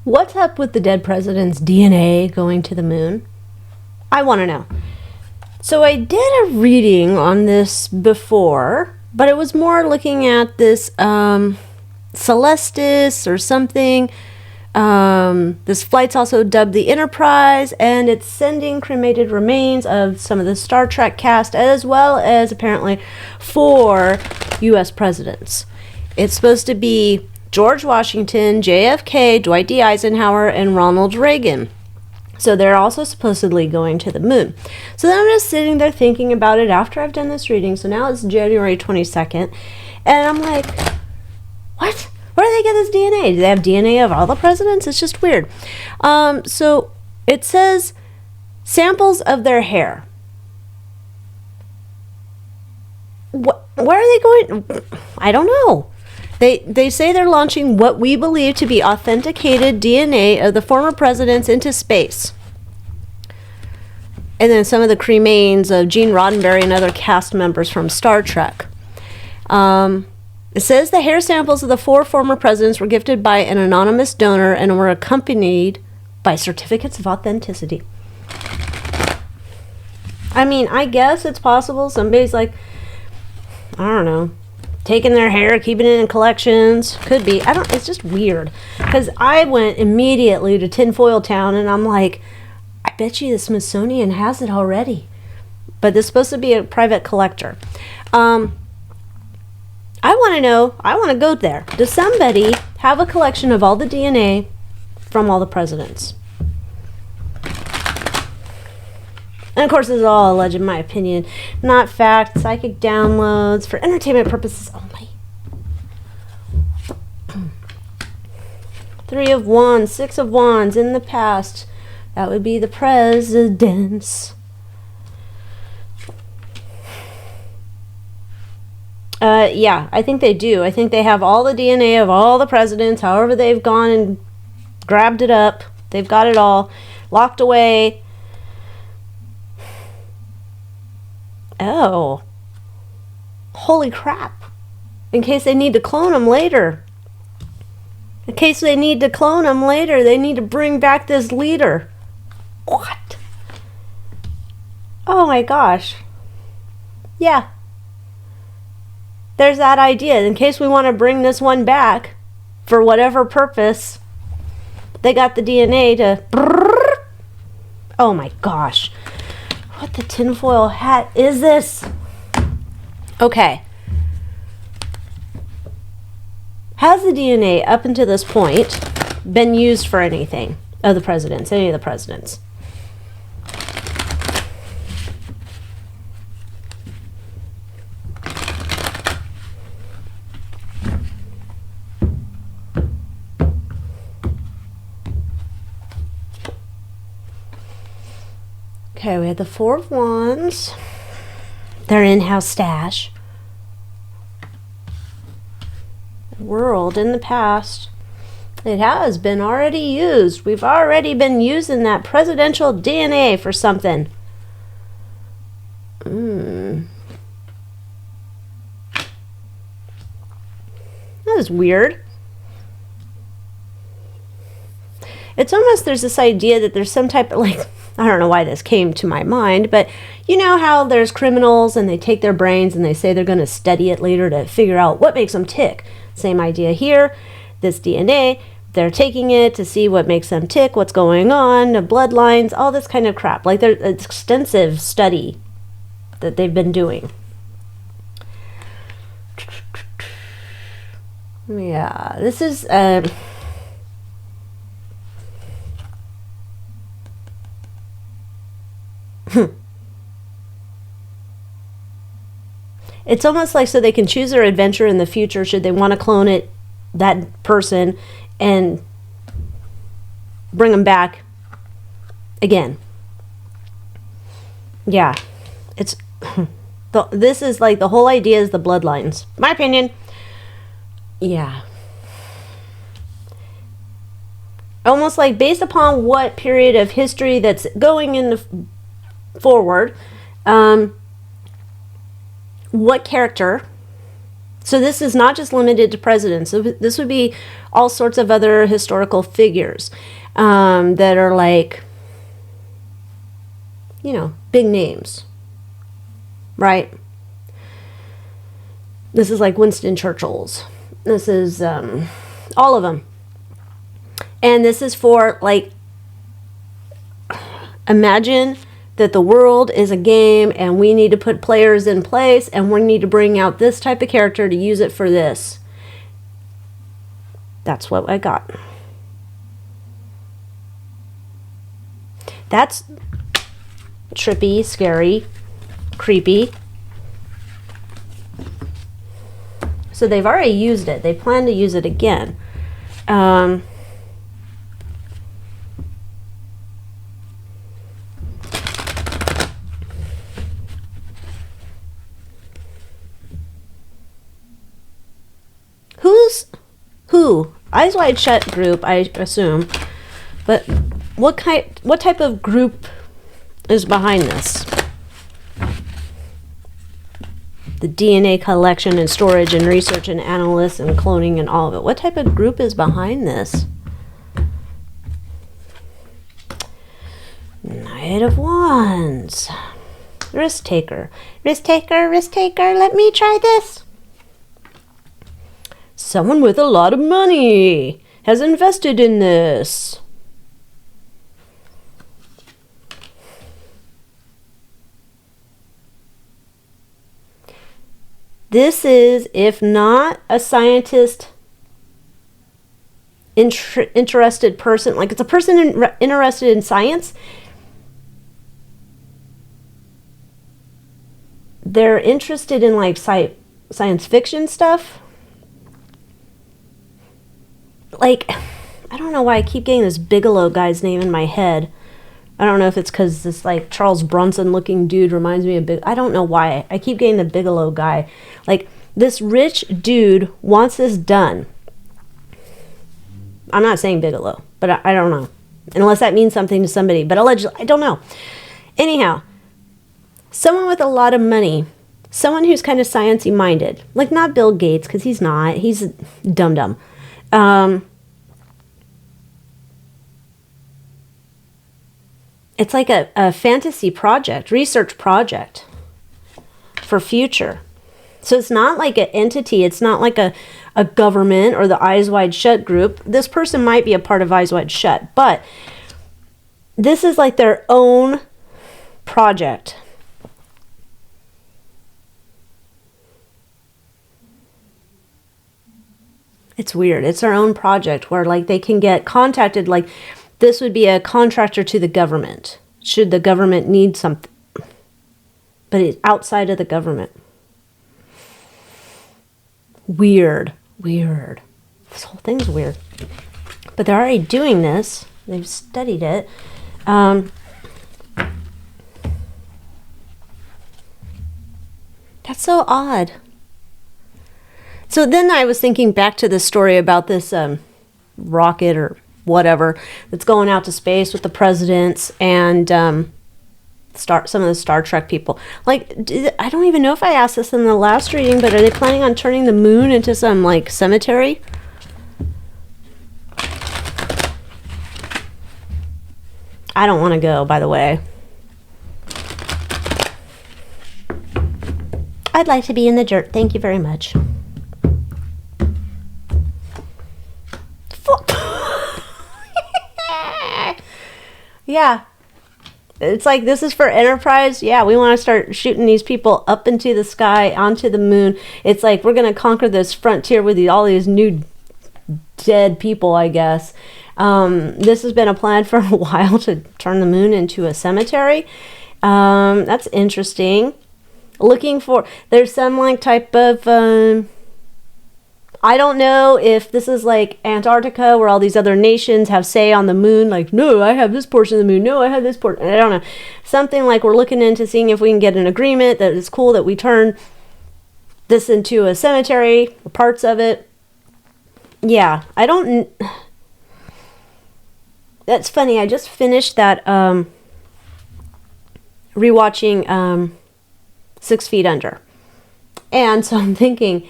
What's up with the dead president's DNA going to the moon? I want to know. So I did a reading on this before, but it was more looking at this Celestis or something. This flight's also dubbed the Enterprise, and it's sending cremated remains of some of the Star Trek cast, as well as apparently 4 U.S. presidents. It's supposed to be George Washington, JFK, Dwight D. Eisenhower, and Ronald Reagan. So they're also supposedly going to the moon. So then I'm just sitting there thinking about it after I've done this reading. So now it's January 22nd, and I'm like, what? Where do they get this DNA? Do they have DNA of all the presidents? It's just weird. So it says samples of their hair. Where are they going? I don't know. They say they're launching what we believe to be authenticated DNA of the former presidents into space. And then some of the cremains of Gene Roddenberry and other cast members from Star Trek. It says the hair samples of the 4 former presidents were gifted by an anonymous donor and were accompanied by certificates of authenticity. I mean, I guess it's possible somebody's like, I don't know, taking their hair, keeping it in collections. Could be. It's just weird. Because I went immediately to Tinfoil Town and I'm like, I bet you the Smithsonian has it already. But this is supposed to be a private collector. I want to know, I want to go there. Does somebody have a collection of all the DNA from all the presidents? And of course, this is all alleged, in my opinion. Not fact, psychic downloads for entertainment purposes only. 3 of Wands, 6 of Wands in the past. That would be the presidents. Yeah, I think they do. I think they have all the DNA of all the presidents, however they've gone and grabbed it up. They've got it all locked away. Oh. Holy crap. In case they need to clone them later. In case they need to clone them later, they need to bring back this leader. What? Oh my gosh. Yeah. There's that idea. In case we want to bring this one back for whatever purpose, they got the DNA to... Oh my gosh. What the tinfoil hat is this? Okay. Has the DNA up until this point been used for anything of the presidents, any of the presidents? Okay, we had the 4 of Wands. Their in-house stash. World in the past. It has been already used. We've already been using that presidential DNA for something. That is weird. It's almost, there's this idea that there's some type of, like, I don't know why this came to my mind, but you know how there's criminals and they take their brains and they say they're going to study it later to figure out what makes them tick. Same idea here. This DNA, they're taking it to see what makes them tick, what's going on, the bloodlines, all this kind of crap. Like, there's an extensive study that they've been doing. Yeah, this is... It's almost like so they can choose their adventure in the future should they want to clone it, that person, and bring them back again. Yeah, it's this is like the whole idea is the bloodlines. My opinion. Yeah. Almost like based upon what period of history that's going in the forward, what character So this is not just limited to presidents. So this would be all sorts of other historical figures that are like, you know, big names, right? This is like Winston Churchill's. This is all of them. And this is for, like, imagine that the world is a game and we need to put players in place and we need to bring out this type of character to use it for this. That's what I got. That's trippy, scary, creepy. So they've already used it. They plan to use it again. Who? Eyes Wide Shut group, I assume. But what type of group is behind this? The DNA collection and storage and research and analysts and cloning and all of it. What type of group is behind this? Knight of Wands. Risk taker. Risk taker, risk taker, let me try this. Someone with a lot of money has invested in this. This is, if not a scientist, interested person, like it's a person interested in science. They're interested in like science fiction stuff. Like, I don't know why I keep getting this Bigelow guy's name in my head. I don't know if it's because this like Charles Bronson looking dude reminds me of I don't know why. I keep getting the Bigelow guy. Like, this rich dude wants this done. I'm not saying Bigelow, but I don't know. Unless that means something to somebody. But allegedly, I don't know. Anyhow, someone with a lot of money. Someone who's kind of sciencey minded. Like, not Bill Gates, because he's not. He's a dum-dum. It's like a fantasy project, research project for future. So it's not like an entity. It's not like a government or the Eyes Wide Shut group. This person might be a part of Eyes Wide Shut, but this is like their own project. It's weird. It's their own project where like they can get contacted. Like, this would be a contractor to the government, should the government need something. But it's outside of the government. Weird. This whole thing's weird. But they're already doing this. They've studied it. That's so odd. So then I was thinking back to the story about this rocket or whatever that's going out to space with the presidents and some of the Star Trek people. Like, I don't even know if I asked this in the last reading, but are they planning on turning the moon into some like cemetery? I don't want to go, by the way. I'd like to be in the dirt. Thank you very much. Yeah. It's like, this is for Enterprise. Yeah, we want to start shooting these people up into the sky, onto the moon. It's like, we're going to conquer this frontier with all these new dead people, I guess. This has been a plan for a while to turn the moon into a cemetery. That's interesting. There's some like type of... I don't know if this is like Antarctica where all these other nations have say on the moon. Like, no, I have this portion of the moon. No, I have this portion. I don't know. Something like we're looking into seeing if we can get an agreement that it's cool that we turn this into a cemetery, or parts of it. Yeah, I don't... That's funny. I just finished that rewatching 6 Feet Under. And so I'm thinking...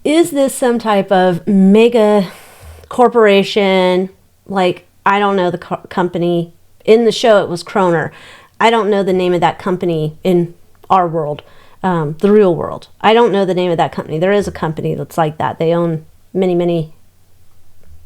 Is this some type of mega corporation? Like, I don't know the company. In the show, it was Kroner. I don't know the name of that company in our world, the real world. I don't know the name of that company. There is a company that's like that. They own many,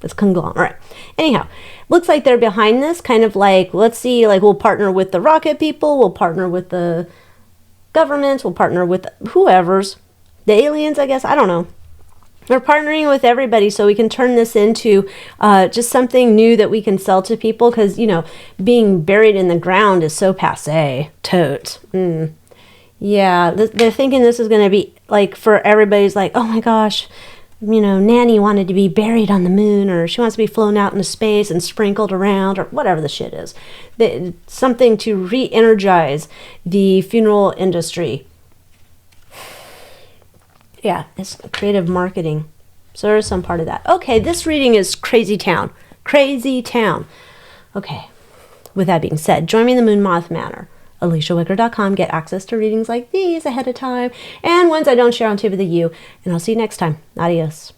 it's conglomerate. Anyhow, looks like they're behind this, kind of like, let's see, like, we'll partner with the rocket people, we'll partner with the governments, we'll partner with whoever's, the aliens, I guess, I don't know. We're partnering with everybody so we can turn this into just something new that we can sell to people, because, you know, being buried in the ground is so passé. Totes. Yeah, they're thinking this is going to be like, for everybody's like, oh my gosh, you know, Nanny wanted to be buried on the moon, or she wants to be flown out into space and sprinkled around, or whatever the shit is. Something to re-energize the funeral industry. Yeah, it's creative marketing. So there's some part of that. Okay, this reading is Crazy Town. Crazy Town. Okay, with that being said, join me in the Moon Moth Manor. AlyciaWicker.com. Get access to readings like these ahead of time, and ones I don't share on Tip of the U. And I'll see you next time. Adios.